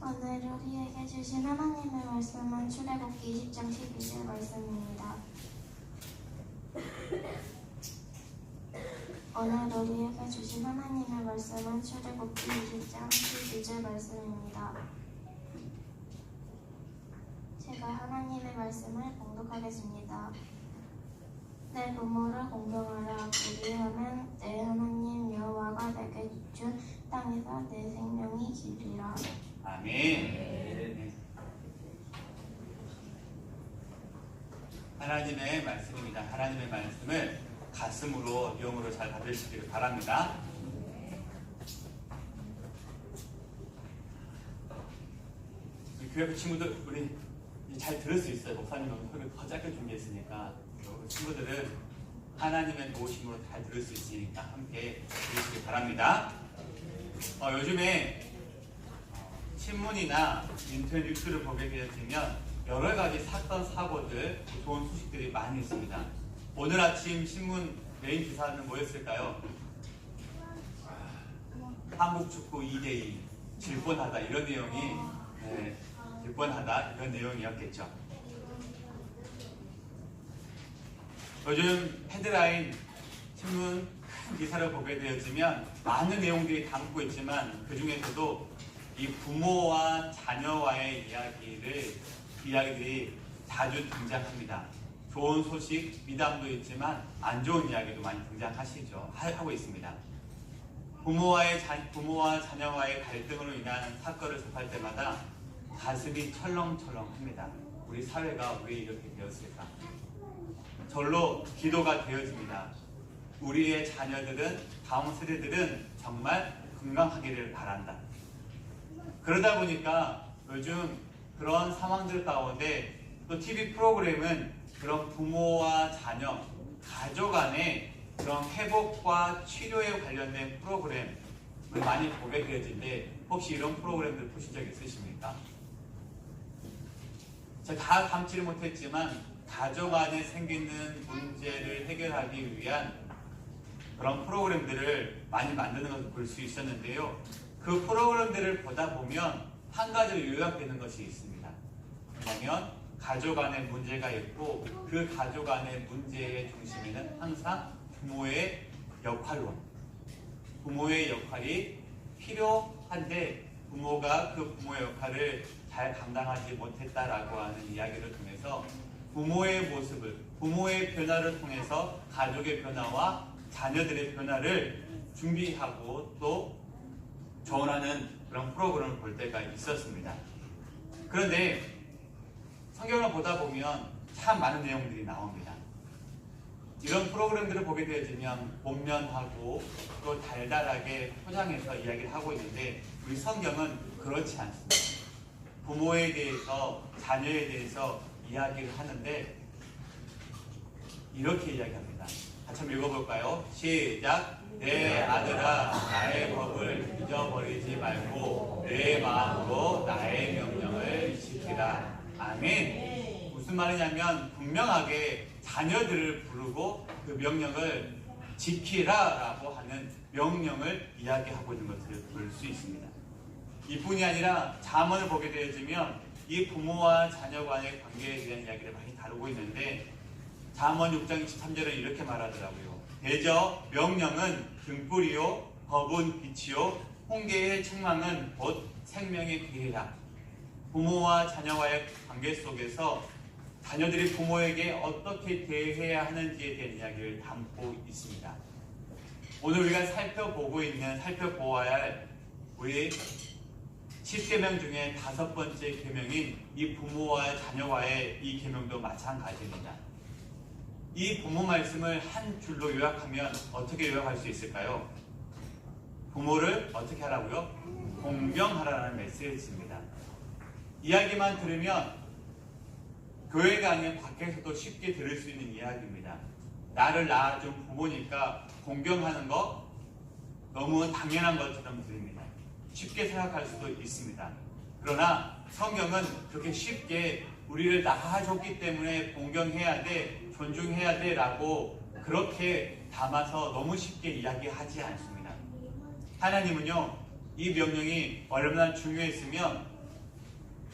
오늘 우리에게 주신 하나님의 말씀은 출애굽기 20장 12절 말씀입니다. 오늘 우리에게 주신 하나님의 말씀은 출애굽기 20장 12절 말씀입니다. 제가 하나님의 말씀을 봉독하겠습니다. 내 부모를 공경하라. 그리하면 내 하나님 여호와가 내게 준 땅에서 내 생명이 길리라. 아멘. 하나님의 말씀입니다. 하나님의 말씀을 가슴으로 영으로 잘 받으시기를 바랍니다. 교회 친구들 우리 잘 들을 수 있어요. 목사님은 소리를 더 짧게 준비했으니까 친구들은 하나님의 도우심으로 잘 들을 수 있으니까 함께 들으시기 바랍니다. 요즘에 신문이나 인터넷 뉴스를 보게 되어지면 여러 가지 사건, 사고들, 좋은 소식들이 많이 있습니다. 오늘 아침 신문 메인 기사는 뭐였을까요? 한국 축구 2대2 질 뻔하다 이런 내용이 질 뻔하다 이런 내용이었겠죠. 요즘 헤드라인 신문 큰 기사를 보게 되어지면 많은 내용들이 담고 있지만 그 중에서도 이 부모와 자녀와의 이야기들이 자주 등장합니다. 좋은 소식, 미담도 있지만 안 좋은 이야기도 많이 하고 있습니다. 부모와 자녀와의 갈등으로 인한 사건을 접할 때마다 가슴이 철렁철렁합니다. 우리 사회가 왜 이렇게 되었을까? 절로 기도가 되어집니다. 우리의 자녀들은, 다음 세대들은 정말 건강하기를 바란다. 그러다 보니까 요즘 그런 상황들 가운데 또 TV 프로그램은 그런 부모와 자녀, 가족 간의 그런 회복과 치료에 관련된 프로그램을 많이 보게 되어지는데 혹시 이런 프로그램들 보신 적 있으십니까? 제가 다 담지를 못했지만 가족 안에 생기는 문제를 해결하기 위한 그런 프로그램들을 많이 만드는 것을 볼 수 있었는데요. 그 프로그램들을 보다 보면 한 가지로 요약되는 것이 있습니다. 뭐냐면 가족 안에 문제가 있고 그 가족 안의 문제의 중심에는 항상 부모의 역할이 필요한데 부모가 그 부모의 역할을 잘 감당하지 못했다라고 하는 이야기를 통해서 부모의 모습을, 부모의 변화를 통해서 가족의 변화와 자녀들의 변화를 준비하고 또 조언하는 그런 프로그램을 볼 때가 있었습니다. 그런데 성경을 보다 보면 참 많은 내용들이 나옵니다. 이런 프로그램들을 보게 되어지면 본면하고 또 달달하게 포장해서 이야기를 하고 있는데 우리 성경은 그렇지 않습니다. 부모에 대해서, 자녀에 대해서 이야기를 하는데 이렇게 이야기합니다. 같이 한번 읽어볼까요? 시작! 내 아들아 나의 법을 잊어버리지 말고 내 마음으로 나의 명령을 지키라. 아멘. 무슨 말이냐면 분명하게 자녀들을 부르고 그 명령을 지키라 라고 하는 명령을 이야기하고 있는 것을 볼 수 있습니다. 이뿐이 아니라 잠언을 보게 되어지면 이 부모와 자녀 간의 관계에 대한 이야기를 많이 다루고 있는데 잠언 6장 23절은 이렇게 말하더라고요. 대저 명령은 등불이요 법은 빛이요 홍계의 책망은 곧 생명의 길이라. 부모와 자녀와의 관계 속에서 자녀들이 부모에게 어떻게 대해야 하는지에 대한 이야기를 담고 있습니다. 오늘 우리가 살펴보아야 할 우리 10계명 중에 5번째 계명인 이 부모와 자녀와의 이 계명도 마찬가지입니다. 이 부모 말씀을 한 줄로 요약하면 어떻게 요약할 수 있을까요? 부모를 어떻게 하라고요? 공경하라는 메시지입니다. 이야기만 들으면 교회가 아닌 밖에서도 쉽게 들을 수 있는 이야기입니다. 나를 낳아준 부모니까 공경하는 거 너무 당연한 것처럼 들립니다. 쉽게 생각할 수도 있습니다. 그러나 성경은 그렇게 쉽게 우리를 낳아줬기 때문에 공경해야 돼, 존중해야 돼 라고 그렇게 담아서 너무 쉽게 이야기하지 않습니다. 하나님은요, 이 명령이 얼마나 중요했으면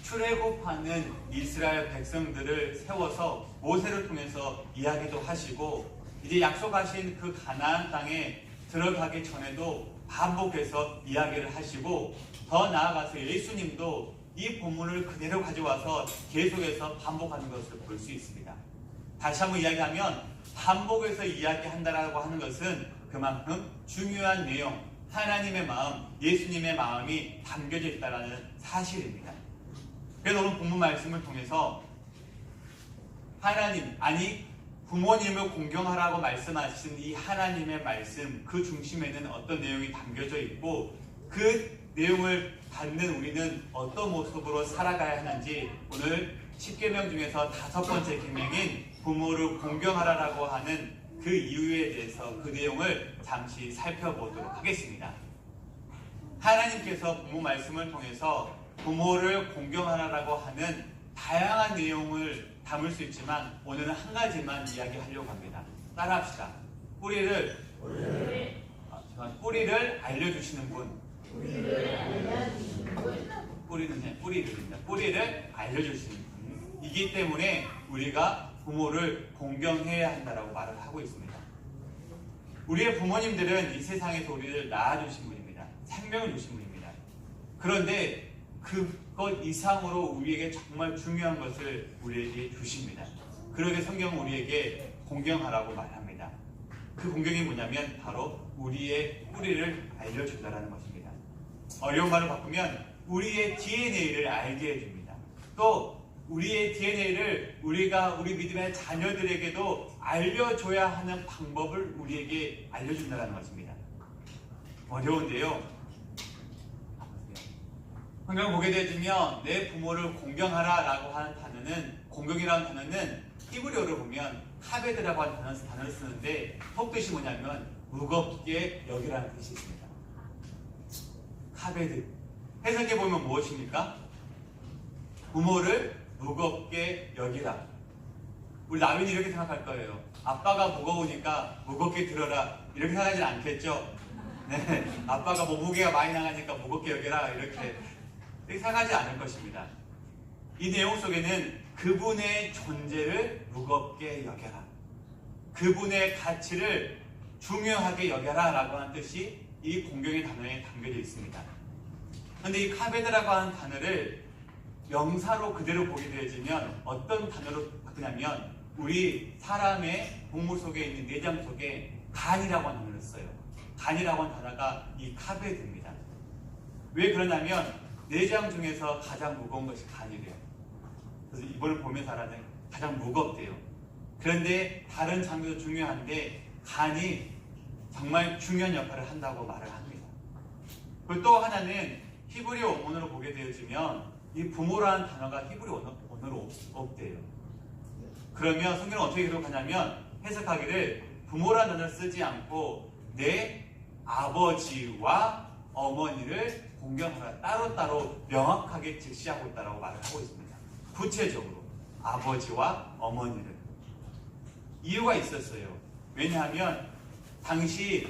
출애굽하는 이스라엘 백성들을 세워서 모세를 통해서 이야기도 하시고 이제 약속하신 그 가나안 땅에 들어가기 전에도 반복해서 이야기를 하시고 더 나아가서 예수님도 이 본문을 그대로 가져와서 계속해서 반복하는 것을 볼 수 있습니다. 다시 한번 이야기하면 반복해서 이야기한다라고 하는 것은 그만큼 중요한 내용, 하나님의 마음, 예수님의 마음이 담겨져 있다는 사실입니다. 그래서 오늘 본문 말씀을 통해서 하나님, 아니 부모님을 공경하라고 말씀하신 이 하나님의 말씀, 그 중심에는 어떤 내용이 담겨져 있고 그 내용을 받는 우리는 어떤 모습으로 살아가야 하는지 오늘 10계명 중에서 5번째 계명인 부모를 공경하라라고 하는 그 이유에 대해서 그 내용을 잠시 살펴보도록 하겠습니다. 하나님께서 부모 말씀을 통해서 부모를 공경하라라고 하는 다양한 내용을 담을 수 있지만 오늘은 한 가지만 이야기하려고 합니다. 따라합시다. 뿌리를 알려주시는 분. 뿌리를 알려주시는 분이기 때문에 우리가 부모를 공경해야 한다라고 말을 하고 있습니다. 우리의 부모님들은 이 세상에서 우리를 낳아주신 분입니다. 생명을 주신 분입니다. 그런데 그것 이상으로 우리에게 정말 중요한 것을 우리에게 주십니다. 그러게 성경은 우리에게 공경하라고 말합니다. 그 공경이 뭐냐면 바로 우리의 뿌리를 알려준다는 것입니다. 어려운 말로 바꾸면 우리의 DNA를 알게 해줍니다. 또 우리의 DNA를 우리가 우리 믿음의 자녀들에게도 알려줘야 하는 방법을 우리에게 알려준다는 것입니다. 어려운데요. 성경을 보게 되면 내 부모를 공경하라 라고 하는 단어는, 공경이라는 단어는 히브리어로 보면 카베드라고 하는 단어를 쓰는데 속뜻이 뭐냐면 무겁게 여기라는 뜻이 있습니다. 카베드. 해석해 보면 무엇입니까? 부모를 무겁게 여기라. 우리 나윈이 이렇게 생각할 거예요. 아빠가 무거우니까 무겁게 들어라. 이렇게 생각하지 않겠죠? 네, 아빠가 무게가 많이 나가니까 무겁게 여기라. 이렇게 생각하지 않을 것입니다. 이 내용 속에는 그분의 존재를 무겁게 여겨라. 그분의 가치를 중요하게 여겨라 라고 하는 뜻이 이 공경의 단어에 담겨져 있습니다. 그런데 이 카베드라고 하는 단어를 명사로 그대로 보게 되어지면 어떤 단어로 바꾸냐면 우리 사람의 동물 속에 있는 내장 속에 간이라고 하는 단어를 써요. 간이라고 하는 단어가 이 카베드입니다. 왜 그러냐면 내장 중에서 가장 무거운 것이 간이래요. 그래서 이번을 보면서 알아낸 가장 무겁대요. 그런데 다른 장면도 중요한데 간이 정말 중요한 역할을 한다고 말을 합니다. 그리고 또 하나는 히브리어 원문으로 보게 되어지면 이 부모라는 단어가 히브리어 원어로 없대요. 그러면 성경은 어떻게 기록하냐면 해석하기를 부모라는 단어를 쓰지 않고 내 아버지와 어머니를 공경하라. 따로따로 명확하게 직시하고 있다고 말을 하고 있습니다. 구체적으로 아버지와 어머니를. 이유가 있었어요. 왜냐하면 당시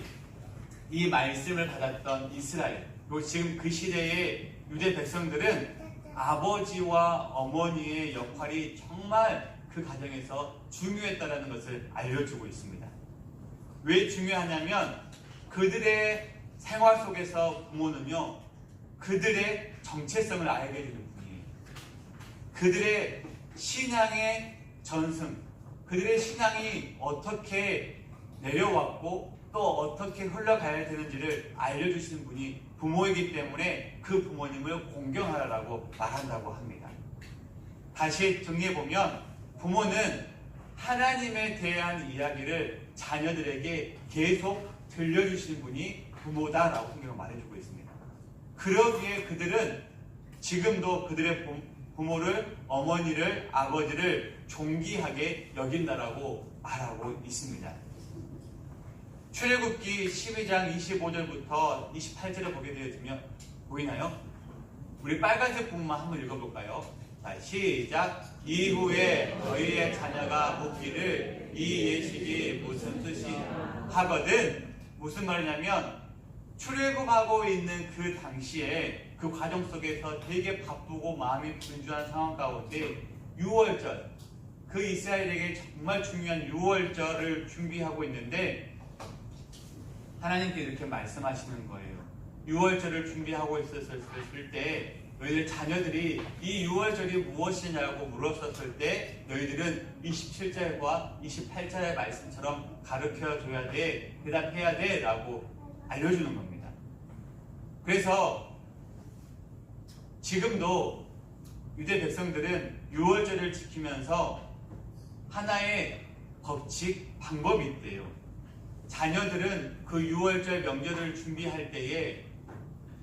이 말씀을 받았던 이스라엘, 그리고 지금 그 시대의 유대 백성들은 아버지와 어머니의 역할이 정말 그 가정에서 중요했다는 것을 알려주고 있습니다. 왜 중요하냐면 그들의 생활 속에서 부모는요, 그들의 정체성을 알게 되는 분이에요. 그들의 신앙의 전승, 그들의 신앙이 어떻게 내려왔고 또 어떻게 흘러가야 되는지를 알려주시는 분이 부모이기 때문에 그 부모님을 공경하라고 말한다고 합니다. 다시 정리해보면 부모는 하나님에 대한 이야기를 자녀들에게 계속 들려주시는 분이 부모다라고 성경은 말해주고 있습니다. 그러기에 그들은 지금도 그들의 부모를, 어머니를, 아버지를 존귀하게 여긴다라고 말하고 있습니다. 출애굽기 12장 25절부터 28절을 보게 되어지면 보이나요? 우리 빨간색 부분만 한번 읽어볼까요? 자, 시작! 이후에 너희의 자녀가 묻기를 이 예식이 무슨 뜻이 하거든. 무슨 말이냐면 출애굽하고 있는 그 당시에 그 과정 속에서 되게 바쁘고 마음이 분주한 상황 가운데 유월절, 그 이스라엘에게 정말 중요한 유월절을 준비하고 있는데 하나님께 이렇게 말씀하시는 거예요. 유월절을 준비하고 있었을 때 너희들 자녀들이 이 유월절이 무엇이냐고 물었었을 때 너희들은 27절과 28절의 말씀처럼 가르쳐줘야 돼, 대답해야 돼 라고 알려주는 겁니다. 그래서 지금도 유대 백성들은 유월절을 지키면서 하나의 법칙, 방법이 있대요. 자녀들은 그 유월절 명절을 준비할 때에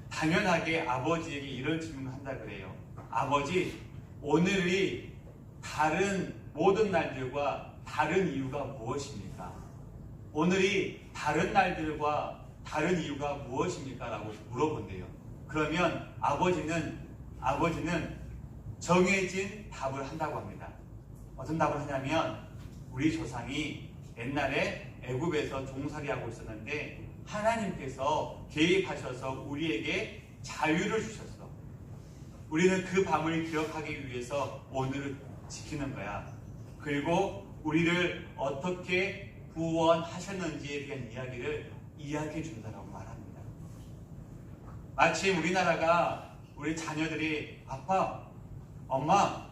당연하게 아버지에게 이런 질문을 한다 그래요. 아버지, 오늘이 다른 모든 날들과 다른 이유가 무엇입니까? 오늘이 다른 날들과 다른 이유가 무엇입니까? 라고 물어본대요. 그러면 아버지는 정해진 답을 한다고 합니다. 어떤 답을 하냐면 우리 조상이 옛날에 애굽에서 종살이하고 있었는데 하나님께서 개입하셔서 우리에게 자유를 주셨어. 우리는 그 밤을 기억하기 위해서 오늘을 지키는 거야. 그리고 우리를 어떻게 구원하셨는지에 대한 이야기를 이야기해 준다고 말합니다. 마치 우리나라가 우리 자녀들이 아빠, 엄마,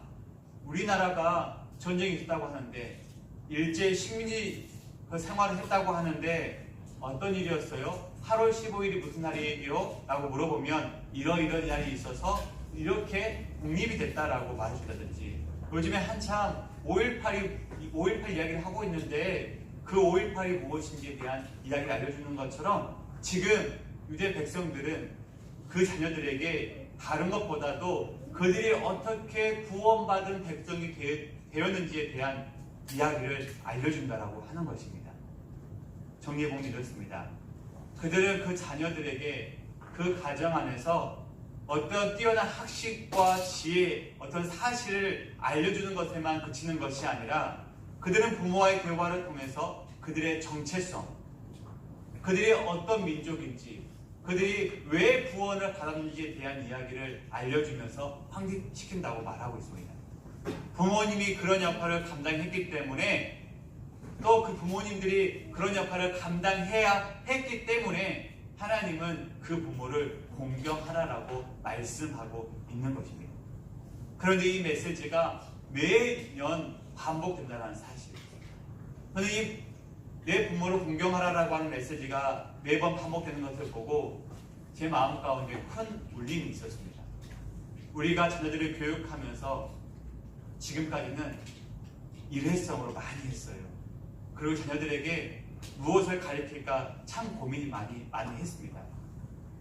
우리나라가 전쟁이 있었다고 하는데 일제 식민지 그 생활을 했다고 하는데 어떤 일이었어요? 8월 15일이 무슨 날이에요? 라고 물어보면 이러이런 날이 있어서 이렇게 독립이 됐다라고 말해준다든지 요즘에 한참 5.18 이야기를 하고 있는데 그 5.18이 무엇인지에 대한 이야기를 알려주는 것처럼 지금 유대 백성들은 그 자녀들에게 다른 것보다도 그들이 어떻게 구원받은 백성이 되었는지에 대한 이야기를 알려준다라고 하는 것입니다. 정리해보면 이렇습니다. 그들은 그 자녀들에게 그 가정 안에서 어떤 뛰어난 학식과 지혜, 어떤 사실을 알려주는 것에만 그치는 것이 아니라 그들은 부모와의 대화를 통해서 그들의 정체성, 그들이 어떤 민족인지, 그들이 왜 구원을 받았는지에 대한 이야기를 알려주면서 확립시킨다고 말하고 있습니다. 부모님이 그런 역할을 감당했기 때문에 또 그 부모님들이 그런 역할을 감당해야 했기 때문에 하나님은 그 부모를 공경하라라고 말씀하고 있는 것입니다. 그런데 이 메시지가 매년 반복된다는 사실. 저는 내 부모를 공경하라라고 하는 메시지가 매번 반복되는 것을 보고 제 마음 가운데 큰 울림이 있었습니다. 우리가 자녀들을 교육하면서 지금까지는 일회성으로 많이 했어요. 그리고 자녀들에게 무엇을 가르칠까 참 고민이 많이 했습니다.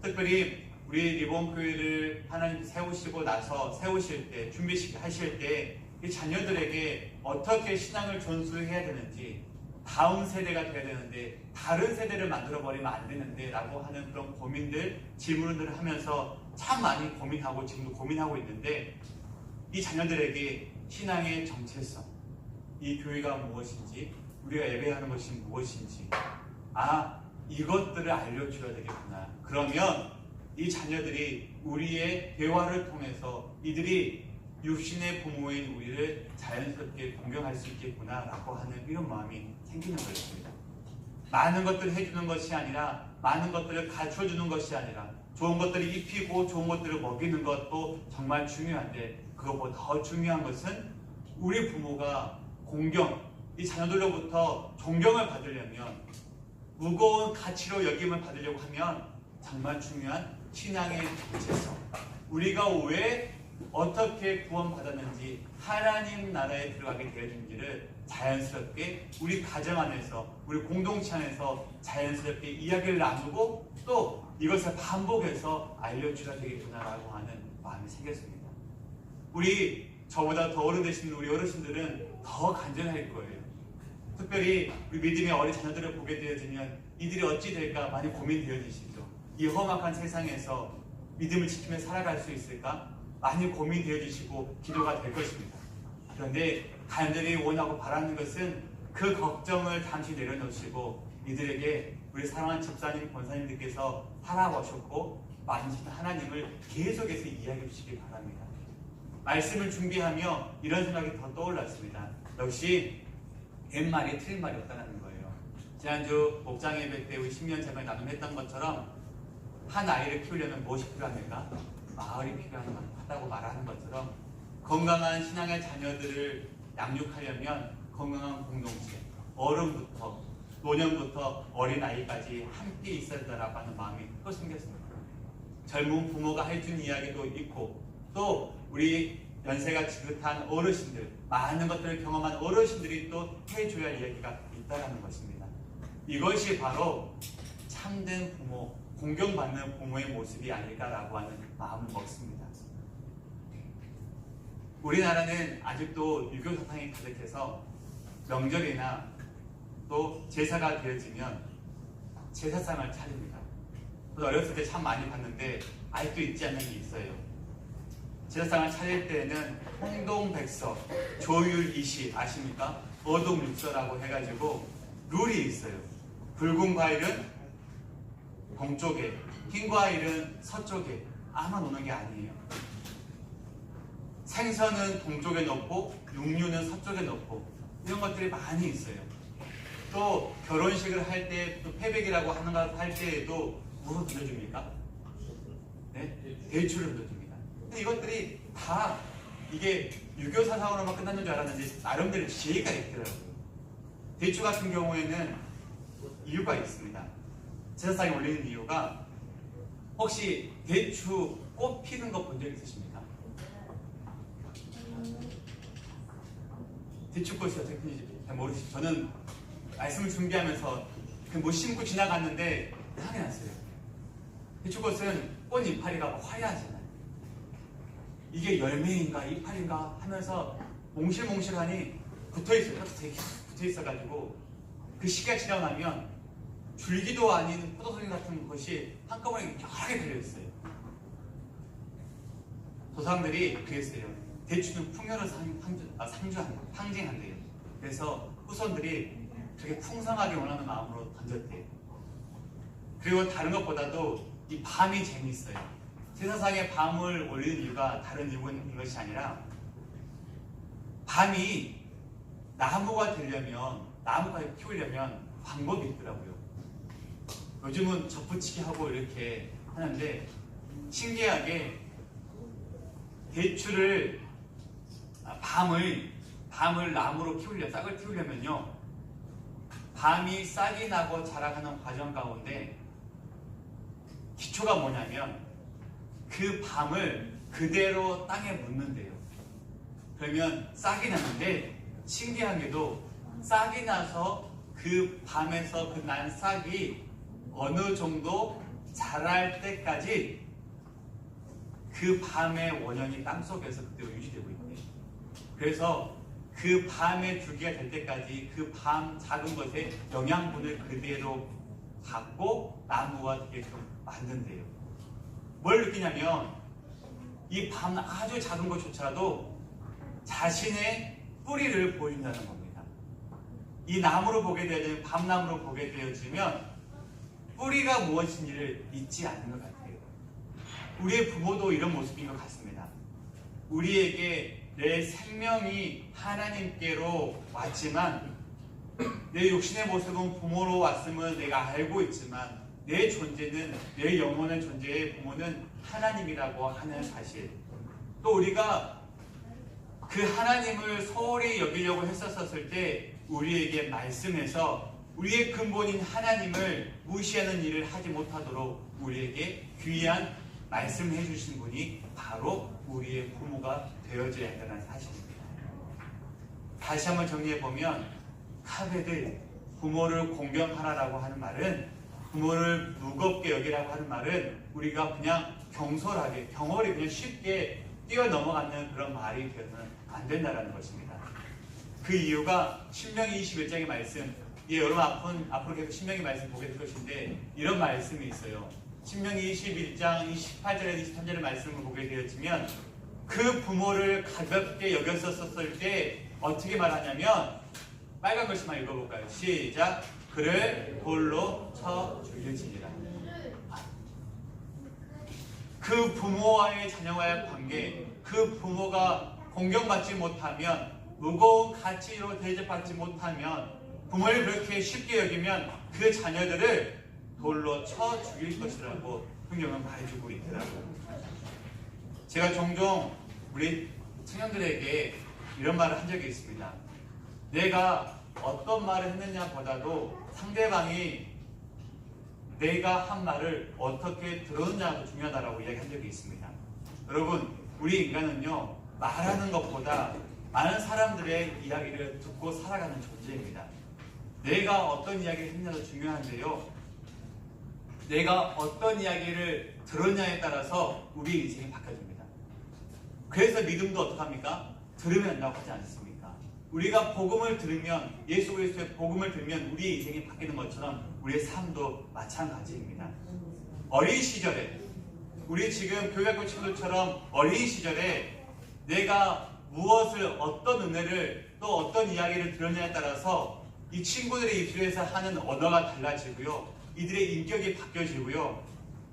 특별히 우리 리본교회를 하나님 세우시고 나서 세우실 때, 준비하실 때 이 자녀들에게 어떻게 신앙을 전수해야 되는지, 다음 세대가 돼야 되는데 다른 세대를 만들어버리면 안 되는데 라고 하는 그런 고민들, 질문들을 하면서 참 많이 고민하고 지금도 고민하고 있는데 이 자녀들에게 신앙의 정체성, 이 교회가 무엇인지, 우리가 예배하는 것이 무엇인지, 이것들을 알려줘야 되겠구나. 그러면 이 자녀들이 우리의 대화를 통해서 이들이 육신의 부모인 우리를 자연스럽게 공경할 수 있겠구나 라고 하는 이런 마음이 생기는 것입니다. 많은 것들을 해주는 것이 아니라, 많은 것들을 갖춰주는 것이 아니라, 좋은 것들을 입히고 좋은 것들을 먹이는 것도 정말 중요한데 그것보다 더 중요한 것은 우리 부모가 이 자녀들로부터 존경을 받으려면, 무거운 가치로 여김을 받으려고 하면 정말 중요한 신앙의 정체성, 우리가 왜 어떻게 구원받았는지, 하나님 나라에 들어가게 되었는지를 자연스럽게 우리 가정 안에서, 우리 공동체 안에서 자연스럽게 이야기를 나누고 또 이것을 반복해서 알려줘야 되겠구나라고 하는 마음이 생겼습니다. 저보다 더 어른 되시는 우리 어르신들은 더 간절할 거예요. 특별히 우리 믿음의 어린 자녀들을 보게 되어지면 이들이 어찌 될까 많이 고민되어지시죠. 이 험악한 세상에서 믿음을 지키며 살아갈 수 있을까 많이 고민되어지시고 기도가 될 것입니다. 그런데 간절히 원하고 바라는 것은 그 걱정을 잠시 내려놓으시고 이들에게 우리 사랑하는 집사님, 권사님들께서 살아오셨고 만지신 하나님을 계속해서 이야기해 주시기 바랍니다. 말씀을 준비하며 이런 생각이 더 떠올랐습니다. 역시 옛말이 틀린 말이 없다는 거예요. 지난주 목장 예배 때 우리 10년 전에 나눔했던 것처럼 한 아이를 키우려면 무엇이 필요합니까? 마을이 필요하다고 말하는 것처럼 건강한 신앙의 자녀들을 양육하려면 건강한 공동체, 어른부터 노년부터 어린아이까지 함께 있어야 된다고 하는 마음이 또 생겼습니다. 젊은 부모가 해준 이야기도 있고 또 우리 연세가 지긋한 어르신들, 많은 것들을 경험한 어르신들이 또 해줘야 할 이야기가 있다는 것입니다. 이것이 바로 참된 부모, 공경받는 부모의 모습이 아닐까라고 하는 마음을 먹습니다. 우리나라는 아직도 유교 사상이 가득해서 명절이나 또 제사가 되어지면 제사상을 차립니다. 어렸을 때 참 많이 봤는데 아직도 있지 않는 게 있어요. 제사상을 차릴 때에는 홍동백서, 조율이시 아십니까? 어동육서라고 해가지고 룰이 있어요. 붉은 과일은 동쪽에, 흰 과일은 서쪽에 아마 놓는 게 아니에요. 생선은 동쪽에 넣고 육류는 서쪽에 넣고 이런 것들이 많이 있어요. 또 결혼식을 할 때 또 패백이라고 하는 것 할 때에도 무엇을 던져줍니까? 네? 대추를 던져줍니다. 근데 이것들이 다 이게 유교 사상으로만 끝나는 줄 알았는데 나름대로 지혜가 있더라고요. 대추 같은 경우에는 이유가 있습니다. 제사상에 올리는 이유가 혹시 대추 꽃 피는 거 본 적 있으십니까? 대추꽃이 어떻게 피는지 잘 모르시죠? 저는 말씀을 준비하면서 못 심고 지나갔는데 향이 났어요. 대추꽃은 꽃 이파리가 화려하잖아요. 이게 열매인가 이파리인가 하면서 몽실몽실하니 붙어있어요. 되게 붙어있어가지고 그 시기가 지나고 나면 줄기도 아닌 포도송이 같은 것이 한꺼번에 여러 개 달려있어요. 조상들이 그랬어요. 대추는 풍요를 상징한대요. 그래서 후손들이 되게 풍성하게 원하는 마음으로 던졌대요. 그리고 다른 것보다도 이 밤이 재미있어요. 제사상에 밤을 올리는 이유가 다른 이유인 것이 아니라 밤이 나무가 되려면, 나무가 키우려면 방법이 있더라고요. 요즘은 접붙이기 하고 이렇게 하는데 신기하게 대추를 밤을 나무로 싹을 키우려면요, 밤이 싹이 나고 자라가는 과정 가운데 기초가 뭐냐면 그 밤을 그대로 땅에 묻는데요. 그러면 싹이 나는데 신기하게도 싹이 나서 그 밤에서 그 난 싹이 어느 정도 자랄 때까지 그 밤의 원형이 땅속에서 그대로 유지되고 있대요. 그래서 그 밤의 줄기가 될 때까지 그 밤 작은 것에 영양분을 그대로 갖고 나무가 되게끔 만든대요. 뭘 느끼냐면 이 밤 아주 작은 것조차도 자신의 뿌리를 보여준다는 겁니다. 이 나무로 보게 되어지면, 밤나무로 보게 되어지면 뿌리가 무엇인지를 잊지 않는 것 같아요. 우리의 부모도 이런 모습인 것 같습니다. 우리에게 내 생명이 하나님께로 왔지만 내 육신의 모습은 부모로 왔음을 내가 알고 있지만 내 존재는, 내 영혼의 존재의 부모는 하나님이라고 하는 사실, 또 우리가 그 하나님을 소홀히 여기려고 했었을 때 우리에게 말씀해서 우리의 근본인 하나님을 무시하는 일을 하지 못하도록 우리에게 귀한 말씀해 주신 분이 바로 우리의 부모가 되어져야 한다는 사실입니다. 다시 한번 정리해보면 카베드, 부모를 공경하라라고 하는 말은, 부모를 무겁게 여기라고 하는 말은 우리가 그냥 경솔하게, 경홀히 그냥 쉽게 뛰어넘어가는 그런 말이 되어서는 안 된다는 것입니다. 그 이유가 신명기 21장의 말씀, 여러분 앞으로 계속 신명기 말씀 보게 될 것인데 이런 말씀이 있어요. 신명기 21장 28절에서 23절의 말씀을 보게 되어지면 그 부모를 가볍게 여겼었을 때 어떻게 말하냐면, 빨간 글씨만 읽어볼까요? 시작. 그를 돌로 쳐 죽일지니라. 그 부모와의 자녀와의 관계, 그 부모가 공경받지 못하면, 무거운 가치로 대접받지 못하면, 부모를 그렇게 쉽게 여기면 그 자녀들을 돌로 쳐 죽일 것이라고 성경은 말해주고 있더라고요. 제가 종종 우리 청년들에게 이런 말을 한 적이 있습니다. 내가 어떤 말을 했느냐보다도 상대방이 내가 한 말을 어떻게 들었느냐가 중요하다고 이야기한 적이 있습니다. 여러분, 우리 인간은요, 말하는 것보다 많은 사람들의 이야기를 듣고 살아가는 존재입니다. 내가 어떤 이야기를 했느냐도 중요한데요, 내가 어떤 이야기를 들었냐에 따라서 우리 인생이 바뀌어집니다. 그래서 믿음도 어떡합니까? 들으면 된다고 하지 않습니까? 우리가 복음을 들으면, 예수 그리스도의 복음을 들으면 우리의 인생이 바뀌는 것처럼 우리의 삶도 마찬가지입니다. 어린 시절에, 우리 지금 교회학교 친구들처럼 어린 시절에 내가 무엇을, 어떤 은혜를, 또 어떤 이야기를 들었냐에 따라서 이 친구들의 입술에서 하는 언어가 달라지고요, 이들의 인격이 바뀌어지고요,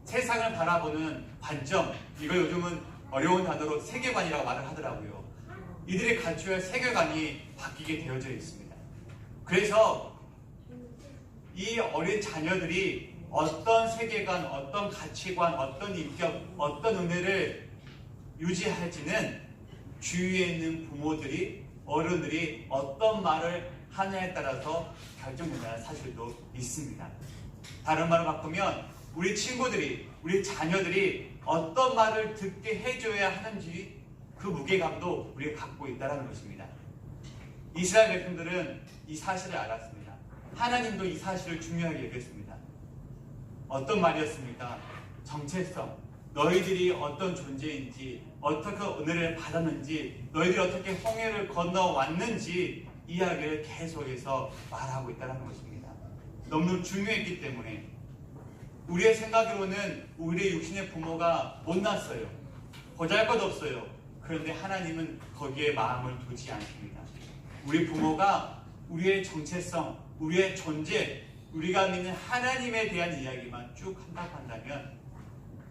세상을 바라보는 관점, 이걸 요즘은 어려운 단어로 세계관이라고 말을 하더라고요. 이들이 갖춰야 할 세계관이 바뀌게 되어져 있습니다. 그래서 이 어린 자녀들이 어떤 세계관, 어떤 가치관, 어떤 인격, 어떤 은혜를 유지할지는 주위에 있는 부모들이, 어른들이 어떤 말을 하냐에 따라서 결정된다는 사실도 있습니다. 다른 말로 바꾸면 우리 친구들이, 우리 자녀들이 어떤 말을 듣게 해줘야 하는지 그 무게감도 우리가 갖고 있다는 것입니다. 이스라엘 백성들은 이 사실을 알았습니다. 하나님도 이 사실을 중요하게 여겼습니다. 어떤 말이었습니까? 정체성, 너희들이 어떤 존재인지, 어떻게 은혜를 받았는지, 너희들이 어떻게 홍해를 건너왔는지 이야기를 계속해서 말하고 있다는 것입니다. 너무 중요했기 때문에. 우리의 생각으로는 우리의 육신의 부모가 못났어요. 보잘것없어요. 그런데 하나님은 거기에 마음을 두지 않습니다. 우리 부모가 우리의 정체성, 우리의 존재, 우리가 믿는 하나님에 대한 이야기만 쭉 한다고 한다면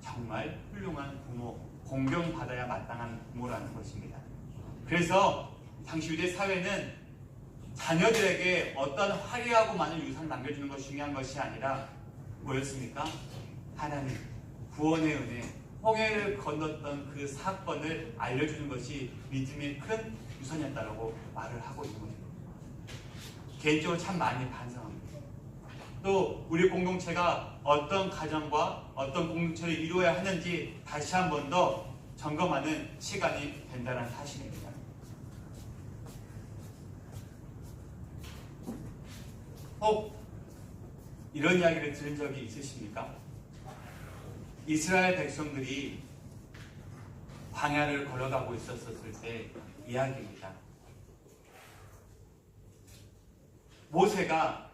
정말 훌륭한 부모, 공경받아야 마땅한 부모라는 것입니다. 그래서 당시 유대 사회는 자녀들에게 어떤 화려하고 많은 유산을 남겨주는 것이 중요한 것이 아니라 뭐였습니까? 하나님, 구원의 은혜, 홍해를 건넜던 그 사건을 알려주는 것이 믿음의 큰 유산이었다고 말을 하고 있는 것입니다. 개인적으로 참 많이 반성합니다. 또 우리 공동체가 어떤 가정과 어떤 공동체를 이루어야 하는지 다시 한 번 더 점검하는 시간이 된다는 사실입니다. 혹 이런 이야기를 들은 적이 있으십니까? 이스라엘 백성들이 광야를 걸어가고 있었을 때 이야기입니다. 모세가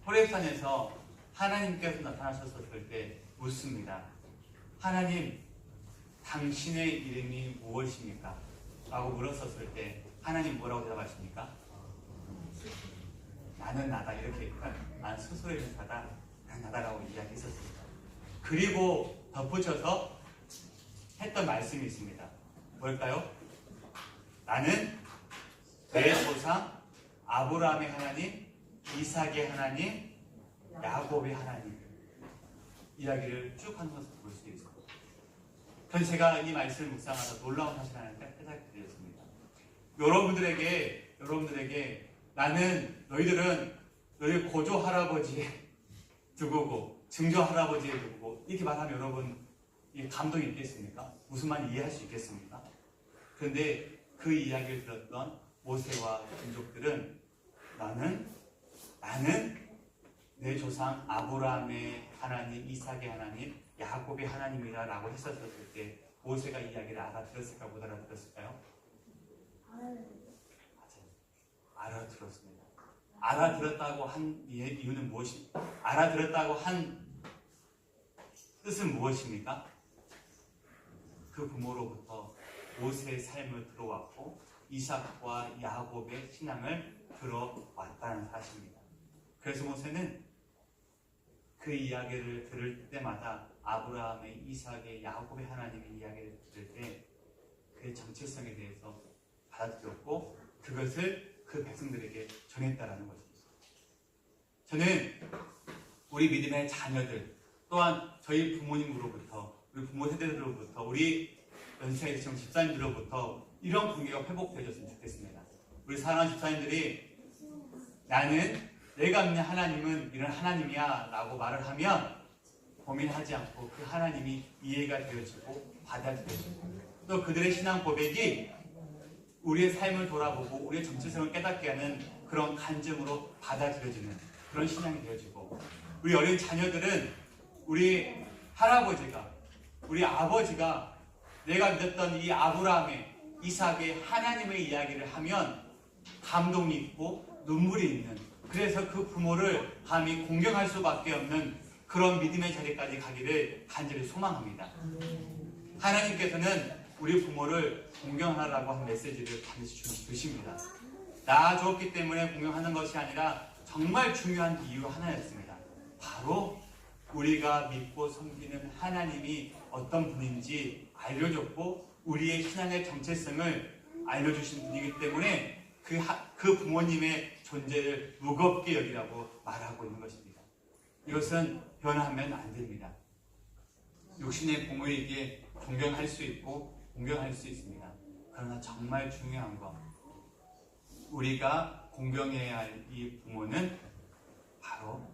호렙산에서 하나님께서 나타나셨을 때 묻습니다. 하나님, 당신의 이름이 무엇입니까? 라고 물었었을 때 하나님 뭐라고 대답하십니까? 나는 나다. 이렇게 난 스스로 있는 자다. 난 나다라고 이야기했었습니다. 그리고 덧붙여서 했던 말씀이 있습니다. 뭘까요? 나는 내 조상 아브라함의 하나님, 이삭의 하나님, 야곱의 하나님. 이야기를 쭉 하는 것을 볼 수 있습니다. 그래서 제가 이 말씀을 묵상하다 놀라운 사실 하나를 깨닫게 되었습니다. 여러분들에게 나는 너희 고조 할아버지의 두고고 증조 할아버지의 두고고 이렇게 말하면 여러분 감동이 있겠습니까? 무슨 말인지 이해할 수 있겠습니까? 그런데 그 이야기를 들었던 모세와 민족들은 나는 내 조상 아브라함의 하나님, 이삭의 하나님, 야곱의 하나님이라 라고 했었을 때 모세가 이 이야기를 알아들었을까 못 알아들었을까요? 맞아요. 알아들었습니다. 알아들었다고 한 이유는 무엇입니까? 알아들었다고 한 뜻은 무엇입니까? 그 부모로부터 모세의 삶을 들어왔고 이삭과 야곱의 신앙을 들어왔다는 사실입니다. 그래서 모세는 그 이야기를 들을 때마다 아브라함의, 이삭의, 야곱의 하나님의 이야기를 들을 때 그의 정체성에 대해서 받아들였고 그것을 그 백성들에게 전했다라는 것입니다. 저는 우리 믿음의 자녀들 또한 저희 부모님으로부터, 우리 부모 세대들로부터, 우리 연세에 계신 집사님들로부터 이런 관계가 회복되어졌으면 좋겠습니다. 우리 사랑하는 집사님들이 내가 믿는 하나님은 이런 하나님이야 라고 말을 하면 고민하지 않고 그 하나님이 이해가 되어지고 받아들여지고 또 그들의 신앙 고백이 우리의 삶을 돌아보고 우리의 정체성을 깨닫게 하는 그런 간증으로 받아들여지는 그런 신앙이 되어지고 우리 어린 자녀들은 우리 할아버지가, 우리 아버지가 내가 믿었던 이 아브라함의, 이삭의 하나님의 이야기를 하면 감동이 있고 눈물이 있는, 그래서 그 부모를 감히 공경할 수밖에 없는 그런 믿음의 자리까지 가기를 간절히 소망합니다. 하나님께서는 우리 부모를 공경하라고 한 메시지를 반드시 주십니다. 낳아주었기 때문에 공경하는 것이 아니라 정말 중요한 이유 하나였습니다. 바로 우리가 믿고 섬기는 하나님이 어떤 분인지 알려줬고 우리의 신앙의 정체성을 알려주신 분이기 때문에 그 부모님의 존재를 무겁게 여기라고 말하고 있는 것입니다. 이것은 변하면 안 됩니다. 육신의 부모에게 존경할 수 있고 공경할 수 있습니다. 그러나 정말 중요한 것, 우리가 공경해야 할 이 부모는 바로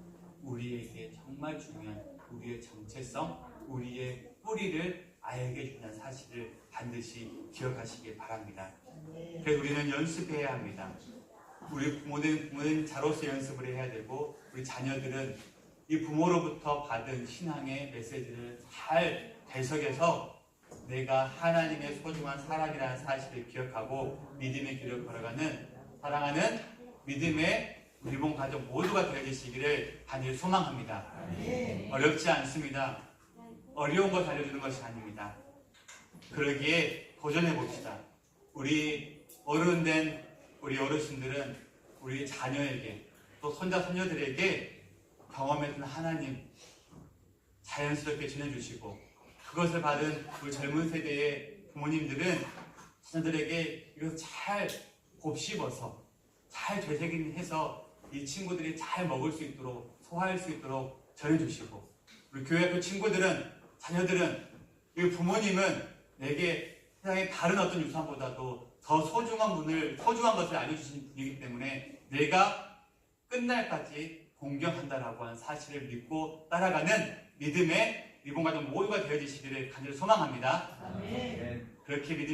우리에게 정말 중요한 우리의 정체성, 우리의 뿌리를 알게 준다는 사실을 반드시 기억하시길 바랍니다. 그래서 우리는 연습해야 합니다. 우리 부모는 자로서 연습을 해야 되고 우리 자녀들은 이 부모로부터 받은 신앙의 메시지를 잘 해석해서 내가 하나님의 소중한 사람이라는 사실을 기억하고 믿음의 길을 걸어가는 사랑하는 믿음의 우리 본 가족 모두가 되어주시기를 간절히 소망합니다. 어렵지 않습니다. 어려운 것 알려주는 것이 아닙니다. 그러기에 도전해 봅시다. 우리 어른된 우리 어르신들은 우리 자녀에게 또 손자 손녀들에게 경험했던 하나님 자연스럽게 전해주시고 그것을 받은 우리 젊은 세대의 부모님들은 자녀들에게 이것을 잘 곱씹어서 잘 되새김해서 이 친구들이 잘 먹을 수 있도록 소화할 수 있도록 전해주시고 우리 교회 그 친구들은 자녀들은 이 부모님은 내게 세상의 다른 어떤 유산보다도 더 소중한 것을 알려주신 분이기 때문에 내가 끝날까지 공경한다라고 하는 사실을 믿고 따라가는 믿음의 리본가족 모두가 되어지시기를 간절히 소망합니다. 그렇게 믿음의